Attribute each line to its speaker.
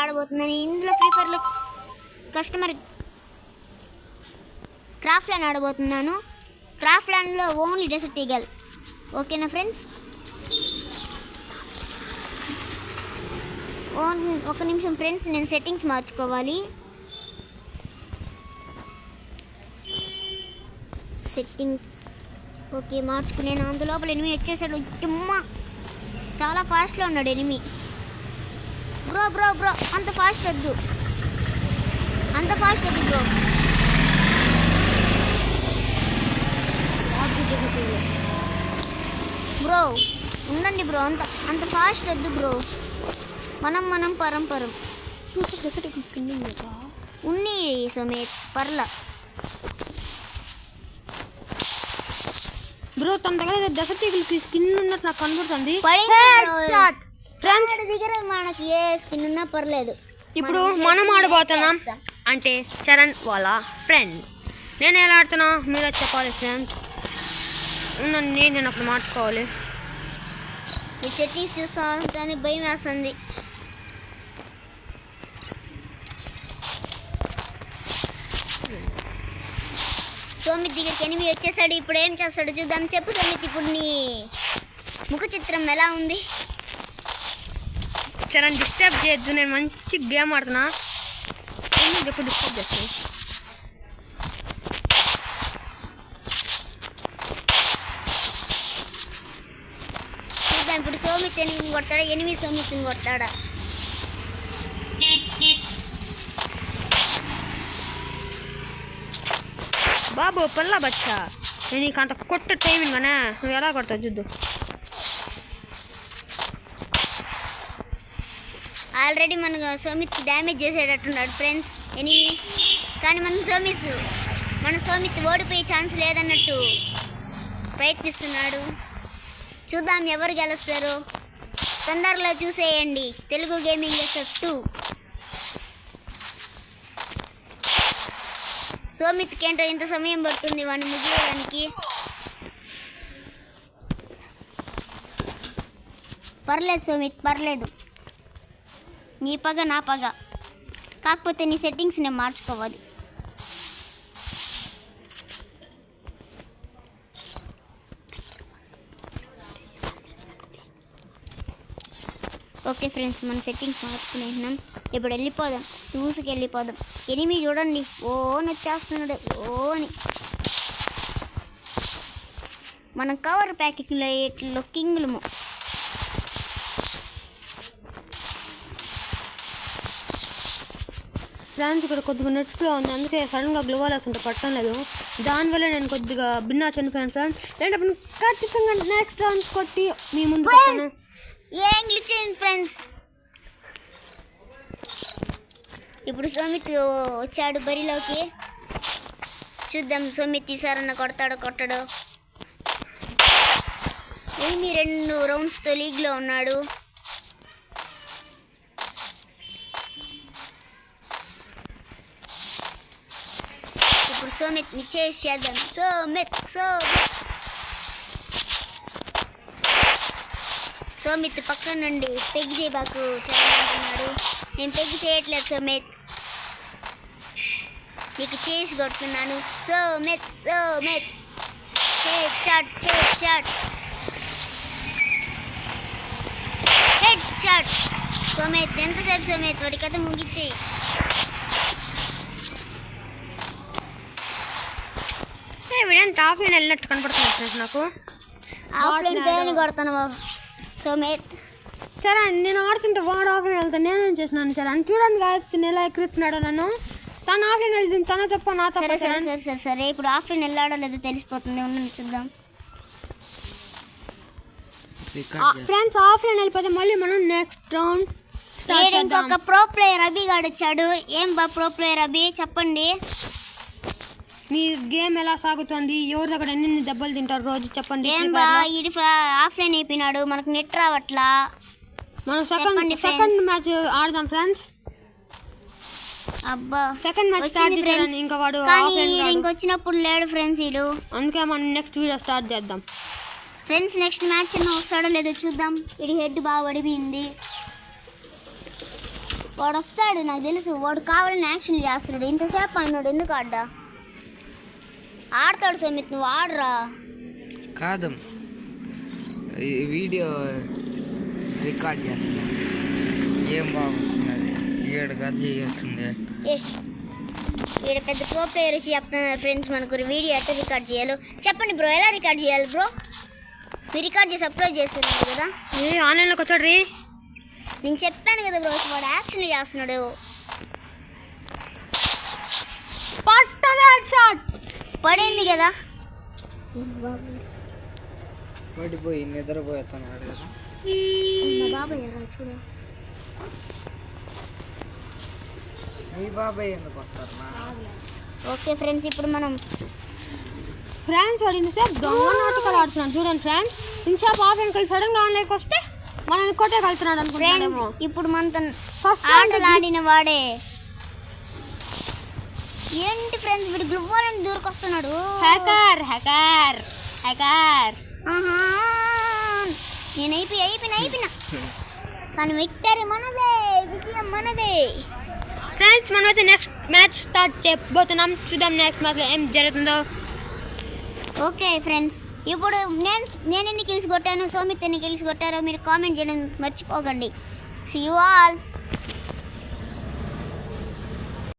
Speaker 1: ఆడబోతున్నాను. ఇందులో ఫ్రీ ఫైర్లో customer craft land ఆడబోతున్నాను. క్రాఫ్ట్ ల్యాండ్లో ఓన్లీ డెసర్ట్ ఈగల్. ఓకేనా ఫ్రెండ్స్? ఒక నిమిషం ఫ్రెండ్స్, నేను సెట్టింగ్స్ మార్చుకోవాలి. సెట్టింగ్స్ ఓకే మార్చుకున్నాను. అందులోపల ఎనిమి వచ్చేసాడు. చాలా ఫాస్ట్లో ఉన్నాడు ఎనిమి. బ్రో బ్రో బ్రో అంత ఫాస్ట్ వద్దు బ్రో. బ్రో ఉండండి బ్రో, అంత ఫాస్ట్ వద్దు బ్రో. మనం పరంపరం ఉన్ని సుమేత్ పర్ల
Speaker 2: బ్రో. తన దగ్గర దశతీగులకి స్కిన్ ఉన్నట్టు నాకు కనబడుతుంది.
Speaker 1: దగ్గర మనకి ఏ స్కిన్ ఉన్నా పర్లేదు.
Speaker 2: ఇప్పుడు మనం ఆడబోతున్నాం అంటే చరణ్ వాళ్ళ ఫ్రెండ్. నేను ఎలా ఆడుతున్నా మీరు చెప్పాలి ఫ్రెండ్స్. నేను అప్పుడు మార్చుకోవాలి.
Speaker 1: ఈ సెట్టింగ్స్ చూస్తా ఉంటాను, భయం వేస్తుంది. సోమిత్ దగ్గరికి ఎనిమిది వచ్చేసాడు. ఇప్పుడు ఏం చేస్తాడు చూద్దాం. చెప్పు సోమిత్, ఇప్పుడు నీ ముఖ చిత్రం ఎలా ఉంది?
Speaker 2: చరణ్ డిస్టర్బ్ చేయొద్దు, నేను మంచి గేమ్ ఆడుతున్నా. ఎప్పుడు డిస్టర్బ్ చేస్తాను.
Speaker 1: చూద్దాం ఇప్పుడు సోమిత్ ఎనిమిది కొడతాడా, ఎనిమిది సోమిత్ని కొడతాడా?
Speaker 2: బాబు పల్లా బచ్చా, నేను నీకు అంత కొట్ట టైమింగ్ అనే నువ్వు ఎలా కొడతావు చూద్దు.
Speaker 1: ఆల్రెడీ మన సోమిత్కి డ్యామేజ్ చేసేటట్టున్నాడు ఫ్రెండ్స్ ఎనిమి. కానీ మన సోమిత్ ఓడిపోయే ఛాన్స్ లేదన్నట్టు ప్రయత్నిస్తున్నాడు. చూద్దాం ఎవరు గెలుస్తారో. తొందరలో చూసేయండి తెలుగు గేమింగ్ SF2. సోమిత్కి ఏంటో ఇంత సమయం పడుతుంది వాడిని ముగియడానికి. పర్లేదు సోమిత్, పర్లేదు. నీ పగ నా పగ. కాకపోతే నీ సెట్టింగ్స్ నేను మార్చుకోవాలి. ఓకే ఫ్రెండ్స్, మన సెట్టింగ్స్ మార్చుకునేసినాం. ఇప్పుడు వెళ్ళిపోదాం, వెళ్ళిపోదాం. ఎనిమిది చూడండి ఓని వచ్చేస్తున్నాడు ఓని. మనం కవర్ ప్యాకెట్లో ఇట్లో కింగులము.
Speaker 2: ఫ్రెండ్స్ ఇక్కడ కొద్దిగా నెట్స్లో ఉంది, అందుకే సడన్గా గ్లోవాలర్స్ ఉంటే పట్టడం లేదు. దానివల్ల నేను కొద్దిగా భిన్నా చనిపోయాను ఫ్రెండ్స్. లేదంటే ఖచ్చితంగా నెక్స్ట్ రౌండ్ కొట్టి మీ ముందు
Speaker 1: ఏం గ్లిచ్ అయింది ఫ్రెండ్స్. ఇప్పుడు సోమిత్ వచ్చాడు బరిలోకి. చూద్దాం సోమిత్ ఈసారన్న కొట్టడో. ఏమి 2 రౌండ్స్తో లీగ్లో ఉన్నాడు. ఇప్పుడు సోమిత్ని చేద్దాం. సోమిత్ పక్కన నుండి పెగ్ చేయబాకు చేయాలంటున్నాడు. నేను పెగ్ చేయట్లేదు సోమిత్, నీకు చేసి కొడుతున్నాను. Somith head shot. సోమిత్ ఎంతసేపు సోమిత్, వాడి కథ ముగిచ్చేయి.
Speaker 2: ఆఫ్లైన్ వెళ్ళినట్టు కనపడుతుంది నాకు.
Speaker 1: ఆఫ్లైన్ పేరుని కొడతాను సోమిత్.
Speaker 2: సరే నేను ఆడుతుంటే వాడు ఆఫ్లైన్ వెళ్తాను, నేనేం చేసినాను సరే అని చూడండి కాదు. ఎలా ఎక్కిస్తున్నాడు నన్ను. తను ఆఫ్లైన్ వెళ్తుంది, తన తప్ప నా తప్ప.
Speaker 1: సరే ఇప్పుడు ఆఫ్లైన్ వెళ్ళాడో లేదో తెలిసిపోతుంది. ఉన్నది చూద్దాం
Speaker 2: ఫ్రెండ్స్. ఆఫ్లైన్ వెళ్ళిపోతే మళ్ళీ మనం నెక్స్ట్ రౌండ్.
Speaker 1: ఇంకొక ప్రో ప్లేయర్ అభి గాడు వచ్చాడు. ఏం బా ప్రో ప్లేయర్ అభి, చెప్పండి
Speaker 2: మీ గేమ్ ఎలా సాగుతుంది, ఎవరి దగ్గర ఎన్ని దెబ్బలు తింటారు రోజు చెప్పండి.
Speaker 1: ఏం బా ఇది ఆఫ్లైన్ అయిపోయినాడు, మనకు నెట్ రావట్లా.
Speaker 2: మనం సెకండ్ మ్యాచ్ ఆడదాం ఫ్రెండ్స్.
Speaker 1: అబ్బా
Speaker 2: సెకండ్ మ్యాచ్ స్టార్ట్ చేయాలని ఇంకా వాడు
Speaker 1: ఇంకొచ్చినప్పుడు లేడు ఫ్రెండ్స్ వీడు.
Speaker 2: అందుకే మనం నెక్స్ట్ వీడియో స్టార్ట్ చేద్దాం
Speaker 1: ఫ్రెండ్స్. నెక్స్ట్ మ్యాచ్ అన్న వస్తాడో లేదో చూద్దాం. ఇది హెడ్ బాగా పడిపోయింది. వాడు వస్తాడు నాకు తెలుసు. వాడు కావాలని యాక్షన్ చేస్తున్నాడు. ఇంతసేపు అన్నాడు ఎందుకు ఆడ్డా? ఆడతాడు సమిత్, నువ్వు ఆడరా.
Speaker 3: కాదు, ఈ వీడియో రికార్డ్ చేస్తున్నా. ఏం బాగుంటున్నది ఏడు గది చేయొస్తుంది.
Speaker 1: ఈడ పెద్ద ప్రో ప్లేయర్ వచ్చి చెప్తున్నారు ఫ్రెండ్స్ మనకు వీడియో ఎట్లా రికార్డ్ చేయాలో. చెప్పండి బ్రో, ఎలా రికార్డ్ చేయాలి బ్రో? మీరు రికార్డ్ చేసి అప్లోడ్ చేస్తున్నారు కదా.
Speaker 2: ఆన్లైన్లోకి వచ్చాడు రీ.
Speaker 1: నేను చెప్పాను కదా బ్రో, వాడు యాక్షన్ చేస్తున్నాడు. పడింది కదా.
Speaker 3: పడిపోయి నిద్రపోతున్నాడు కదా.
Speaker 1: బాబాయ్ చూడ.
Speaker 3: మీ బాబాయ్ ఎందుకు వస్తారు?
Speaker 1: ఓకే ఫ్రెండ్స్, ఇప్పుడు మనం
Speaker 2: ఫ్రెండ్స్ వాడు ఇంతసేపు దొంగ నాటకాలు ఆడుతున్నాడు చూడండి ఫ్రెండ్స్. ఇంతసేపు ఆఫ్ వెనకాల సడన్గా ఆన్లైన్కి వస్తే మనల్ని కొట్టే వెళ్తున్నాడు అనుకుంటున్నాడేమో.
Speaker 1: ఇప్పుడు మనతో
Speaker 2: ఫస్ట్
Speaker 1: ఆటలు ఆడిన వాడే. ఏంటి ఫ్రెండ్స్ వీడు గ్లువ్వాలని దూరకొస్తున్నాడు.
Speaker 2: Hacker hacker hacker.
Speaker 1: నేను అయిపోయినా కానీ విక్టరీ మనదే, విజయం మనదే.
Speaker 2: ఫ్రెండ్స్ మనమైతే నెక్స్ట్ మ్యాచ్ స్టార్ట్ చేయబోతున్నాం. చూద్దాం నెక్స్ట్ మ్యాచ్లో ఏం జరుగుతుందో.
Speaker 1: ఓకే ఫ్రెండ్స్, ఇప్పుడు నేను ఎన్ని కిల్స్ కొట్టాను, సోమిత్ ఎన్ని కిల్స్ కొట్టారో మీరు కామెంట్ చేయడం మర్చిపోకండి. See you all.